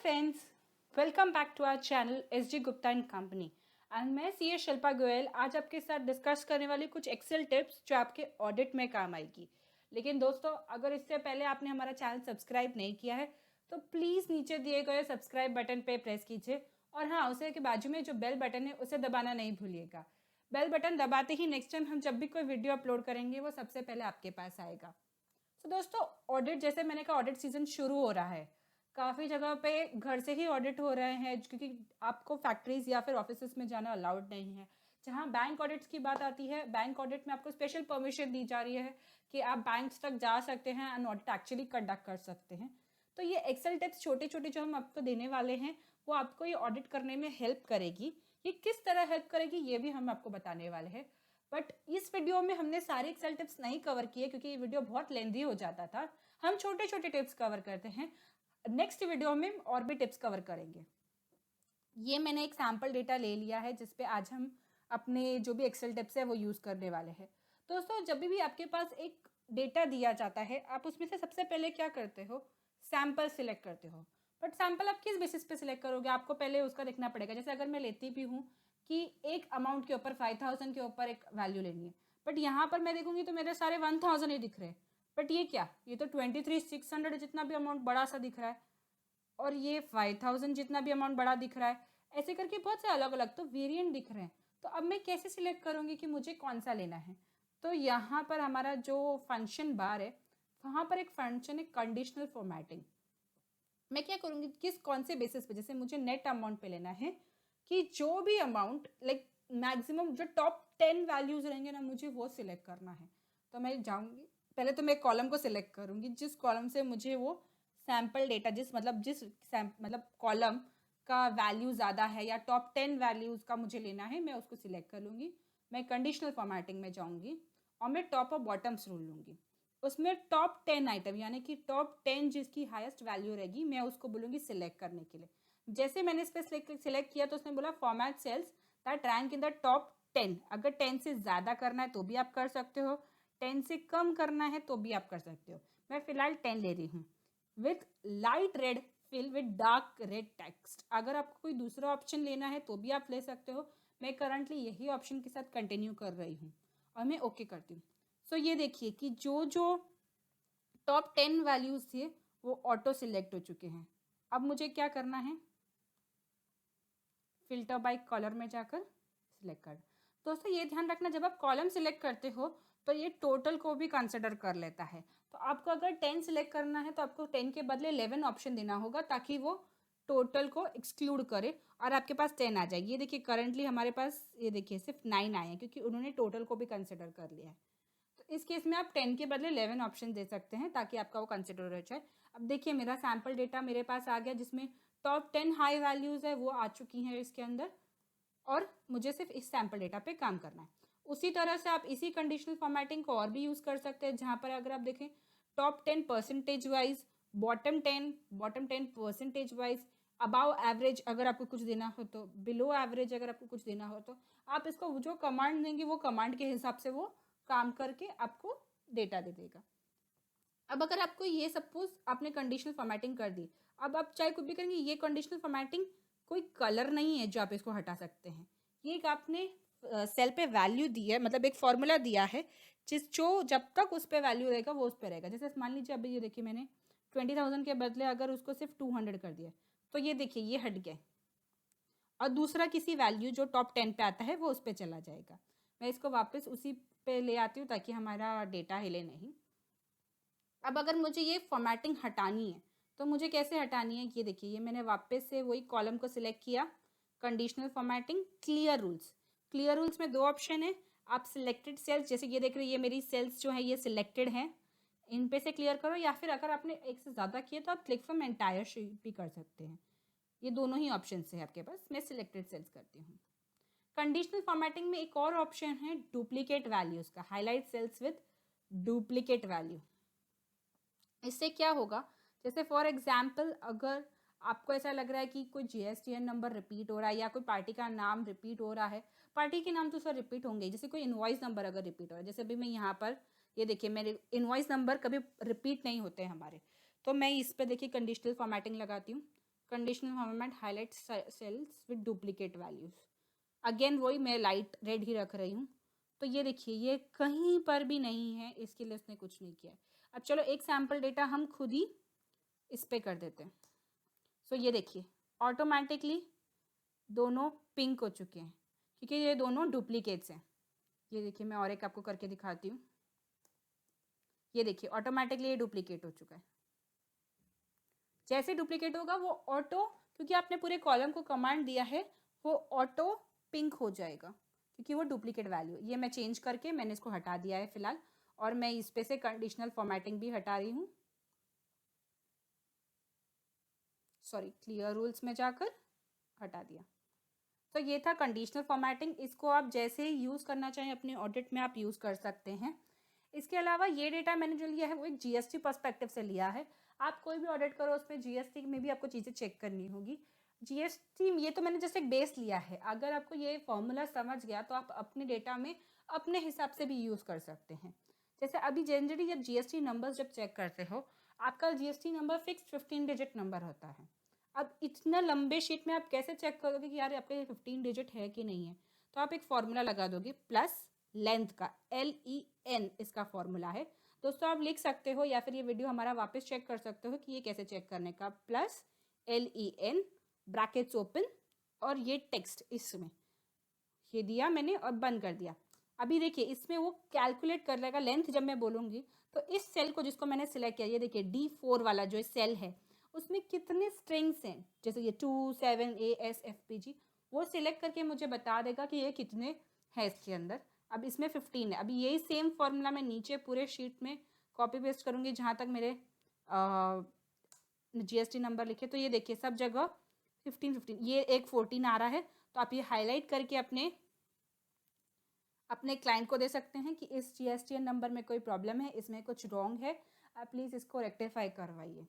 Friends, welcome back to our channel S G Gupta and company. And मैं C ए शिल्पा गोयल आज आपके साथ डिस्कस करने वाली कुछ एक्सेल टिप्स जो आपके ऑडिट में काम आएगी। लेकिन दोस्तों, अगर इससे पहले आपने हमारा चैनल सब्सक्राइब नहीं किया है तो प्लीज़ नीचे दिए गए सब्सक्राइब बटन पे प्रेस कीजिए और हाँ, उसे के बाजू में जो बेल बटन है उसे दबाना नहीं भूलिएगा। बेल बटन दबाते ही नेक्स्ट टाइम हम जब भी कोई वीडियो अपलोड करेंगे वो सबसे पहले आपके पास आएगा। तो दोस्तों, ऑडिट जैसे मैंने कहा, ऑडिट सीजन शुरू हो रहा है। काफ़ी जगह पे घर से ही ऑडिट हो रहे हैं क्योंकि आपको फैक्ट्रीज या फिर ऑफिस में जाना अलाउड नहीं है। जहाँ बैंक ऑडिट्स की बात आती है, बैंक ऑडिट में आपको स्पेशल परमिशन दी जा रही है कि आप बैंक्स तक जा सकते हैं एंड ऑडिट एक्चुअली कंडक्ट कर सकते हैं। तो ये एक्सेल टिप्स छोटे छोटे जो हम आपको देने वाले हैं वो आपको ये ऑडिट करने में हेल्प करेगी। ये किस तरह हेल्प करेगी ये भी हम आपको बताने वाले हैं। बट इस वीडियो में हमने सारे एक्सेल टिप्स नहीं कवर किए क्योंकि ये वीडियो बहुत लेंदी हो जाता था। हम छोटे छोटे टिप्स कवर करते हैं। नेक्स्ट वीडियो में और भी टिप्स कवर करेंगे। ये मैंने एक सैम्पल डेटा ले लिया है जिसपे आज हम अपने जो भी एक्सेल टिप्स है वो यूज़ करने वाले हैं। दोस्तों, जब भी आपके पास एक डेटा दिया जाता है आप उसमें से सबसे पहले क्या करते हो? सैम्पल सिलेक्ट करते हो। बट सैम्पल आप किस बेसिस पे सिलेक्ट करोगे? आपको पहले उसका देखना पड़ेगा। जैसे अगर मैं लेती भी हूँ कि एक अमाउंट के ऊपर 5000 के ऊपर एक वैल्यू लेनी है, बट यहाँ पर मैं देखूंगी तो मेरे सारे 1000 ही दिख रहे हैं। बट ये क्या, ये तो 23,600 जितना भी अमाउंट बड़ा सा दिख रहा है और ये 5000 जितना भी अमाउंट बड़ा दिख रहा है। ऐसे करके बहुत से अलग अलग तो वेरिएंट दिख रहे हैं। तो अब मैं कैसे सिलेक्ट करूँगी कि मुझे कौन सा लेना है? तो यहाँ पर हमारा जो फंक्शन बार है वहाँ पर एक फंक्शन है कंडीशनल फॉर्मेटिंग। मैं क्या करूँगी, किस कौन से बेसिस पे, जैसे मुझे नेट अमाउंट पे लेना है कि जो भी अमाउंट लाइक मैक्सिमम जो टॉप 10 वैल्यूज रहेंगे ना मुझे वो सिलेक्ट करना है। तो मैं जाऊँगी, पहले तो मैं कॉलम को सिलेक्ट करूँगी जिस कॉलम से मुझे वो सैम्पल डेटा मतलब कॉलम का वैल्यू ज़्यादा है या टॉप 10 वैल्यूज़ का मुझे लेना है, मैं उसको सिलेक्ट कर लूँगी। मैं कंडीशनल फॉर्मेटिंग में जाऊँगी और मैं टॉप और बॉटम्स रूल लूँगी। उसमें टॉप 10 आइटम यानी कि टॉप 10 जिसकी हाईएस्ट वैल्यू रहेगी मैं उसको बोलूँगी सिलेक्ट करने के लिए। जैसे मैंने इस पर सिलेक्ट किया तो उसने बोला format cells that rank in the top 10। अगर 10 से ज़्यादा करना है तो भी आप कर सकते हो, 10 से कम करना है तो भी आप कर सकते हो। मैं फिलहाल 10 ले रही हूँ। With light red fill with dark red text. अगर आपको कोई दूसरा ऑप्शन लेना है तो भी आप ले सकते हो। मैं करंटली यही ऑप्शन के साथ कंटिन्यू कर रही हूँ और मैं ओके करती हूँ। सो ये देखिए कि जो जो टॉप 10 वैल्यूज थे वो ऑटो सिलेक्ट हो चुके हैं। अब मुझे क्या करना है, फिल्टर बाय कॉलर में जाकर सिलेक्ट कर। दोस्तों, ये ध्यान रखना जब आप कॉलम सिलेक्ट करते हो तो ये टोटल को भी कंसिडर कर लेता है। तो आपको अगर 10 सिलेक्ट करना है तो आपको 10 के बदले 11 ऑप्शन देना होगा ताकि वो टोटल को एक्सक्लूड करे और आपके पास 10 आ जाएगी। ये देखिए करंटली हमारे पास ये देखिए सिर्फ 9 आए हैं क्योंकि उन्होंने टोटल को भी कंसिडर कर लिया है। तो इस केस में आप 10 के बदले 11 ऑप्शन दे सकते हैं ताकि आपका वो कंसिडर हो जाए। अब देखिए मेरा सैम्पल डेटा मेरे पास आ गया जिसमें टॉप 10 हाई वैल्यूज़ है वो आ चुकी हैं इसके अंदर और मुझे सिर्फ इस सैम्पल डेटा पे काम करना है। उसी तरह से आप इसी कंडीशनल फॉर्मेटिंग को और भी यूज़ कर सकते हैं जहाँ पर अगर आप देखें top 10 percentage wise, bottom 10 percentage wise, above average अगर आपको कुछ देना हो तो, बिलो एवरेज अगर आपको कुछ देना हो तो आप इसको जो कमांड देंगे वो कमांड के हिसाब से वो काम करके आपको डेटा दे देगा। अब अगर आपको ये सपोज आपने कंडीशनल फॉर्मेटिंग कर दी, अब आप चाहे कुछ भी करेंगे, ये कंडीशनल फॉर्मेटिंग कोई कलर नहीं है जो आप इसको हटा सकते हैं। ये एक आपने सेल पे वैल्यू दी है, मतलब एक फॉर्मूला दिया है जो जब तक उस पर वैल्यू रहेगा वो उस पर रहेगा। जैसे मान लीजिए अभी ये देखिए मैंने 20,000 के बदले अगर उसको सिर्फ 200 कर दिया तो ये देखिए ये हट गया और दूसरा किसी वैल्यू जो टॉप 10 पे आता है वो उस पर चला जाएगा। मैं इसको वापस उसी पे ले आती हूँ ताकि हमारा डेटा हिले नहीं। अब अगर मुझे ये फॉर्मेटिंग हटानी है तो मुझे कैसे हटानी है, ये देखिए ये मैंने वापस से वही कॉलम को सिलेक्ट किया, conditional formatting, clear rules. Clear rules में दो ऑप्शन है, आप सिलेक्टेड सेल्स, जैसे ये देख रहे हैं ये मेरी सेल्स जो है ये सिलेक्टेड हैं, इन पे से क्लियर करो, या फिर अगर आपने एक से ज़्यादा किए तो आप क्लिक फ्रॉम एंटायर शीट भी कर सकते हैं। ये दोनों ही ऑप्शन है आपके पास। मैं सिलेक्टेड सेल्स करती हूँ। कंडीशनल फॉर्मेटिंग में एक और ऑप्शन है डुप्लीकेट वैल्यूज़ का, highlight cells with duplicate value. इससे क्या होगा, जैसे फॉर एग्जाम्पल अगर आपको ऐसा लग रहा है कि कोई जीएसटीएन नंबर रिपीट हो रहा है या कोई पार्टी का नाम रिपीट हो रहा है, पार्टी के नाम तो सर रिपीट होंगे, जैसे कोई इनवॉइस नंबर अगर रिपीट हो रहा है, जैसे अभी मैं यहाँ पर ये देखिए मेरे इनवॉइस नंबर कभी रिपीट नहीं होते हैं हमारे, तो मैं इस पर देखिए कंडीशनल फॉर्मेटिंग लगाती हूँ, conditional format highlight cells with duplicate values. Again वही मैं लाइट रेड ही रख रही हूँ। तो ये देखिए ये कहीं पर भी नहीं है, इसके लिए इसने कुछ नहीं किया है। अब चलो एक सैम्पल डेटा हम खुद ही इस पे कर देते हैं। सो ये देखिए ऑटोमेटिकली दोनों पिंक हो चुके हैं क्योंकि ये दोनों डुप्लीकेट्स हैं। ये देखिए मैं और एक आपको करके दिखाती हूँ। ये देखिए ऑटोमेटिकली ये डुप्लीकेट हो चुका है। जैसे डुप्लीकेट होगा वो ऑटो, क्योंकि आपने पूरे कॉलम को कमांड दिया है, वो ऑटो पिंक हो जाएगा क्योंकि वो डुप्लीकेट वैल्यू। ये मैं चेंज करके मैंने इसको हटा दिया है फिलहाल, और मैं इस पे से कंडीशनल फॉर्मेटिंग भी हटा रही हूँ। सॉरी, क्लियर रूल्स में जाकर हटा दिया। तो ये था कंडीशनल फॉर्मेटिंग। इसको आप जैसे ही यूज़ करना चाहें अपने ऑडिट में आप यूज़ कर सकते हैं। इसके अलावा ये डेटा मैंने जो लिया है वो एक जीएसटी पर्सपेक्टिव से लिया है। आप कोई भी ऑडिट करो उसमें जीएसटी में भी आपको चीज़ें चेक करनी होगी। जीएसटी ये तो मैंने जस्ट एक बेस लिया है। अगर आपको ये फॉर्मूला समझ गया तो आप अपने डेटा में अपने हिसाब से भी यूज़ कर सकते हैं। जैसे अभी जनरली जब जीएसटी नंबर्स जब चेक करते हो, आपका GST number fix 15 digit number होता है। अब इतना लंबे शीट में आप कैसे चेक करोगे कि यार आपके 15 डिजिट है कि नहीं है? तो आप एक फॉर्मूला लगा दोगे प्लस लेंथ का, LEN इसका फॉर्मूला है। दोस्तों आप लिख सकते हो या फिर ये वीडियो हमारा वापस चेक कर सकते हो कि ये कैसे चेक करने का। प्लस LEN ब्रैकेट्स ओपन और ये टेक्स्ट इसमें ये दिया मैंने और बंद कर दिया। अभी देखिए इसमें वो कैलकुलेट कर लेगा लेंथ जब मैं बोलूँगी। तो इस सेल को जिसको मैंने सिलेक्ट किया, ये देखिए D4 वाला जो सेल है उसमें कितने स्ट्रिंग्स हैं, जैसे ये 2 7 ASFPG, वो सिलेक्ट करके मुझे बता देगा कि ये कितने हैं इसके अंदर। अब इसमें 15 है। अभी यही सेम फॉर्मूला मैं नीचे पूरे शीट में कॉपी पेस्ट करूँगी जहाँ तक मेरे जीएसटी नंबर लिखे। तो ये देखिए सब जगह 15 ये एक 14 आ रहा है। तो आप ये हाईलाइट करके अपने क्लाइंट को दे सकते हैं कि इस जीएसटीएन नंबर में कोई प्रॉब्लम है, इसमें कुछ रॉन्ग है, आप प्लीज़ इसको रेक्टिफाई करवाइए।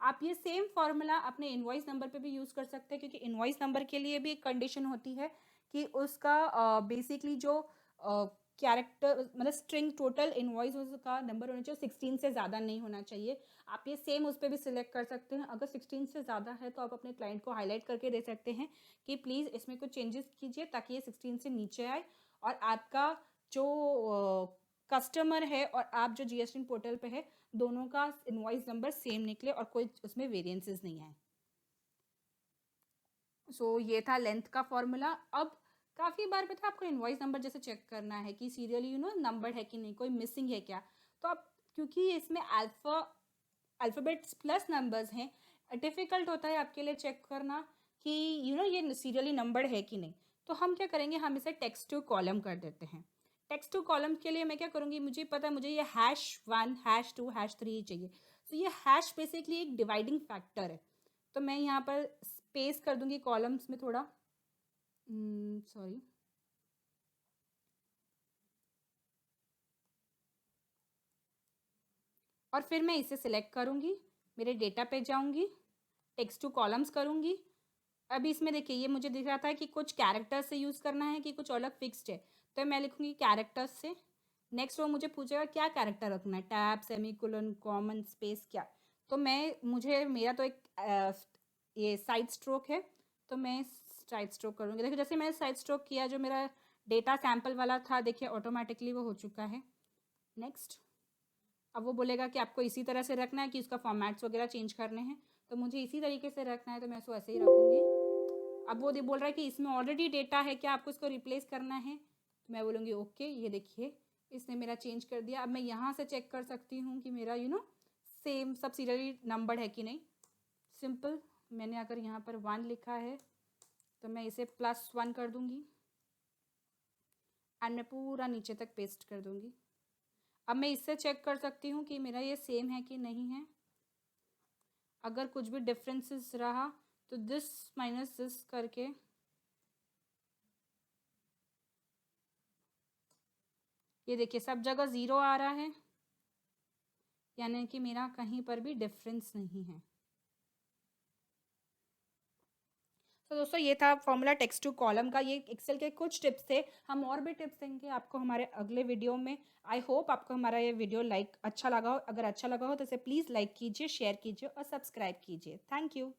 आप ये सेम फॉर्मूला अपने इनवॉइस नंबर पे भी यूज़ कर सकते हैं, क्योंकि इनवॉइस नंबर के लिए भी एक कंडीशन होती है कि उसका बेसिकली जो कैरेक्टर मतलब स्ट्रिंग टोटल इनवॉइस का नंबर होना चाहिए 16 से ज़्यादा नहीं होना चाहिए। आप ये सेम उस पर भी सिलेक्ट कर सकते हैं। अगर 16 से ज़्यादा है तो आप अपने क्लाइंट को हाईलाइट करके दे सकते हैं कि प्लीज़ इसमें कुछ चेंजेस कीजिए ताकि ये 16 से नीचे आए और आपका जो कस्टमर है और आप जो जीएसटी पोर्टल पे है दोनों का इनवॉइस नंबर सेम निकले और कोई उसमें वेरिएंसेस नहीं आए। सो ये था लेंथ का फॉर्मूला। अब काफ़ी बार पता है आपको इनवॉइस नंबर जैसे चेक करना है कि सीरियली नंबर है कि नहीं, कोई मिसिंग है क्या। तो आप क्योंकि इसमें अल्फ़ाबेट्स प्लस नंबर्स हैं, डिफ़िकल्ट होता है आपके लिए चेक करना कि ये सीरियली नंबर है कि नहीं। तो हम क्या करेंगे, हम इसे टेक्स्ट टू कॉलम कर देते हैं। टेक्स्ट टू कॉलम के लिए मैं क्या करूँगी, मुझे पता है मुझे ये #1 #2 #3 चाहिए। तो ये हैश बेसिकली एक डिवाइडिंग फैक्टर है। तो मैं यहाँ पर स्पेस कर दूंगी कॉलम्स में थोड़ा, सॉरी, और फिर मैं इसे सिलेक्ट करूँगी, मेरे डेटा पे जाऊँगी, टेक्स्ट टू कॉलम्स करूँगी। अभी इसमें देखिए ये मुझे दिख रहा था कि कुछ कैरेक्टर्स से यूज़ करना है कि कुछ अलग फिक्स्ड है, तो मैं लिखूँगी कैरेक्टर्स से। नेक्स्ट वो मुझे पूछेगा क्या कैरेक्टर रखना है, टैब, सेमीकोलन, कॉमन, स्पेस, क्या। तो मेरा तो एक ये साइड स्ट्रोक है, तो मैं साइड स्ट्रोक करूँगी। देखिए जैसे मैंने साइड स्ट्रोक किया, जो मेरा डेटा सैम्पल वाला था देखिए ऑटोमेटिकली वो हो चुका है। नेक्स्ट, अब वो बोलेगा कि आपको इसी तरह से रखना है कि उसका फॉर्मेट्स वगैरह चेंज करने हैं, तो मुझे इसी तरीके से रखना है, तो मैं इसको ऐसे ही रखूँगी। अब वो बोल रहा है कि इसमें ऑलरेडी डेटा है, क्या आपको इसको रिप्लेस करना है, तो मैं बोलूँगी ओके। ये देखिए इसने मेरा चेंज कर दिया। अब मैं यहाँ से चेक कर सकती हूँ कि मेरा सेम सब सीरियली नंबर है कि नहीं। सिंपल, मैंने अगर यहाँ पर 1 लिखा है तो मैं इसे +1 कर दूँगी एंड मैं पूरा नीचे तक पेस्ट कर दूँगी। अब मैं इससे चेक कर सकती हूँ कि मेरा ये सेम है कि नहीं है। अगर कुछ भी डिफरेंसेस रहा तो दिस माइनस दिस करके ये देखिए सब जगह 0 आ रहा है, यानी कि मेरा कहीं पर भी डिफरेंस नहीं है। तो दोस्तों ये था फॉर्मूला टेक्स्ट टू कॉलम का। ये एक्सेल के कुछ टिप्स थे, हम और भी टिप्स देंगे आपको हमारे अगले वीडियो में। आई होप आपको हमारा ये वीडियो अच्छा लगा हो। अगर अच्छा लगा हो तो इसे प्लीज़ लाइक कीजिए, शेयर कीजिए और सब्सक्राइब कीजिए। Thank you.